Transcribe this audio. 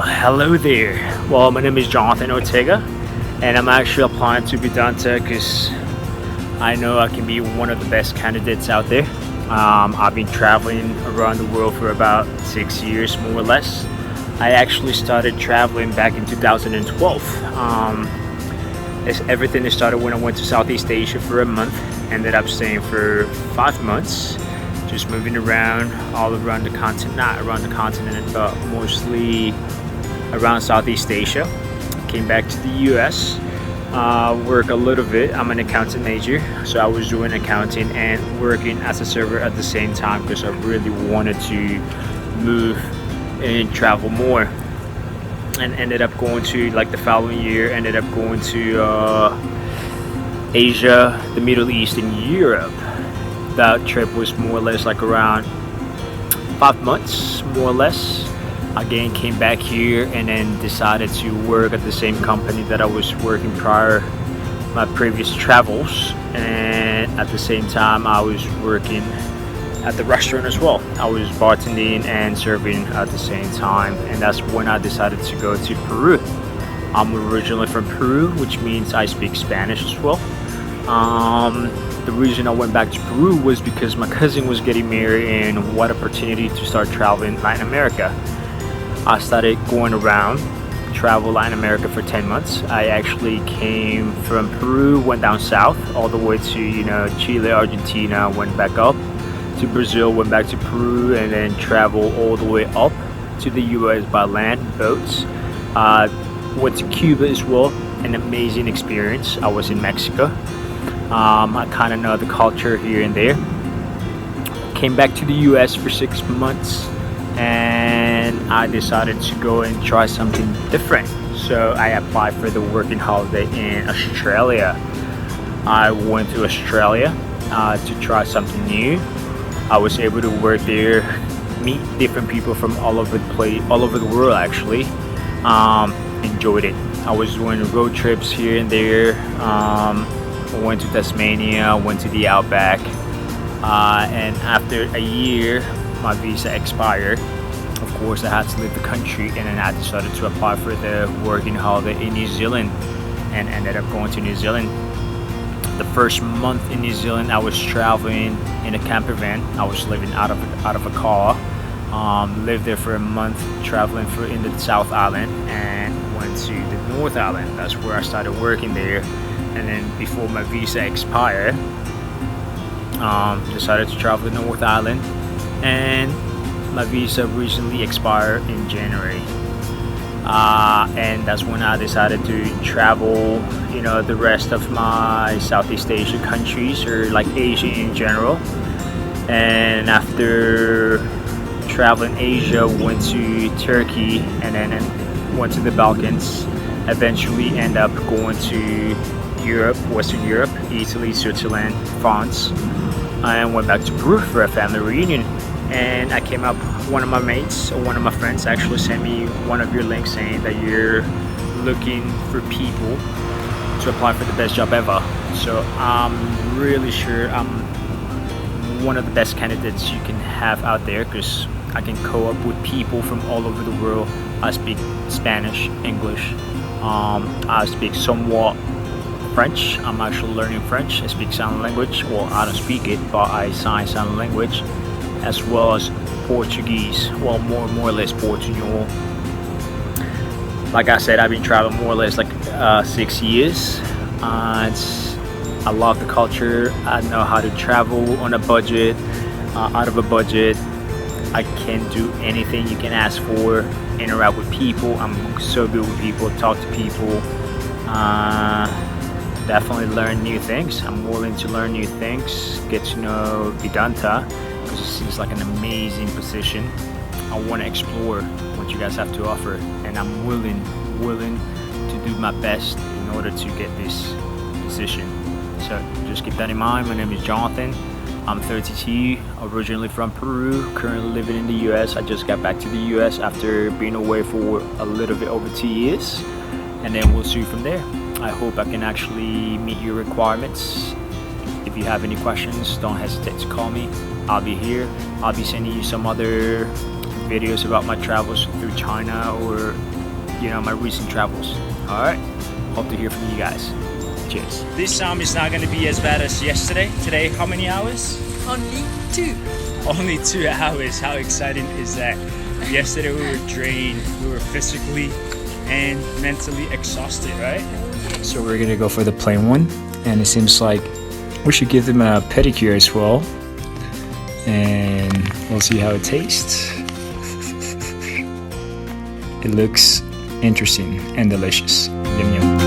Hello there. Well, my name is Jonathan Ortega, and I'm actually applying to Bidanta because I know I can be one of the best candidates out there. I've been traveling around the world for about 6 years, more or less. I actually started traveling back in 2012. Everything started when I went to Southeast Asia for a month. Ended up staying for 5 months, just moving around all around the continent, not around the continent, but mostly around Southeast Asia. Came back to the US, work a little bit. I'm an accounting major, so I was doing accounting and working as a server at the same time because I really wanted to move and travel more. And ended up going to, like, the following year, ended up going to Asia, the Middle East, and Europe. That trip was more or less like around 5 months, more or less. Again, came back here and then decided to work at the same company that I was working prior my previous travels, and at the same time I was working at the restaurant as well. I was bartending and serving at the same time, and that's when I decided to go to Peru. I'm originally from Peru, which means I speak Spanish as well. The reason I went back to Peru was because my cousin was getting married, and what opportunity to start traveling Latin America. I started going around, travel Latin America for 10 months. I actually came from Peru, went down south all the way to Chile, Argentina, went back up to Brazil, went back to Peru, and then traveled all the way up to the US by land, boats. Went to Cuba as well, an amazing experience. I was in Mexico. I kind of know the culture here and there. Came back to the US for 6 months, and I decided to go and try something different. So I applied for the working holiday in Australia. I went to Australia to try something new. I was able to work there, meet different people from all over the world actually. Enjoyed it. I was doing road trips here and there. Went to Tasmania, went to the Outback, and after a year my visa expired. Of course I had to leave the country, and then I decided to apply for the working holiday in New Zealand, and ended up going to New Zealand. The first month in New Zealand I was traveling in a camper van. I was living out of a car. Lived there for a month, traveling in the South Island, and went to the North Island. That's where I started working there. And then before my visa expired, decided to travel to North Island, and my visa recently expired in January. And that's when I decided to travel, the rest of my Southeast Asia countries, or like Asia in general. And after traveling Asia, went to Turkey, and then went to the Balkans. Eventually end up going to Europe, Western Europe, Italy, Switzerland, France, and went back to Peru for a family reunion. And I came up, one of my mates, or one of my friends actually sent me one of your links saying that you're looking for people to apply for the best job ever. So I'm really sure I'm one of the best candidates you can have out there, because I can co-op with people from all over the world. I speak Spanish, English, I speak somewhat French. I'm actually learning French. I speak sign language. Well, I don't speak it, but I sign language, as well as Portuguese. Well, more or less Portugal. Like I said, I've been traveling more or less like 6 years. I love the culture. I know how to travel on a budget, out of a budget. I can do anything you can ask for. Interact with people. I'm so good with people. Talk to people. Definitely learn new things. I'm willing to learn new things. Get to know Bidanta, because it seems like an amazing position. I want to explore what you guys have to offer, and I'm willing to do my best in order to get this position. So just keep that in mind. My name is Jonathan. I'm 32, originally from Peru, currently living in the US. I just got back to the US after being away for a little bit over 2 years, and then we'll see from there. I hope I can actually meet your requirements. If you have any questions, don't hesitate to call me. I'll be here. I'll be sending you some other videos about my travels through China or, you know, my recent travels. Alright, hope to hear from you guys. Cheers. This time is not going to be as bad as yesterday. Today, how many hours? Only 2. Only 2 hours. How exciting is that? Yesterday we were drained. We were physically and mentally exhausted, right? So we're gonna go for the plain one, and it seems like we should give them a pedicure as well, and we'll see how it tastes. It looks interesting and delicious. Yum yum.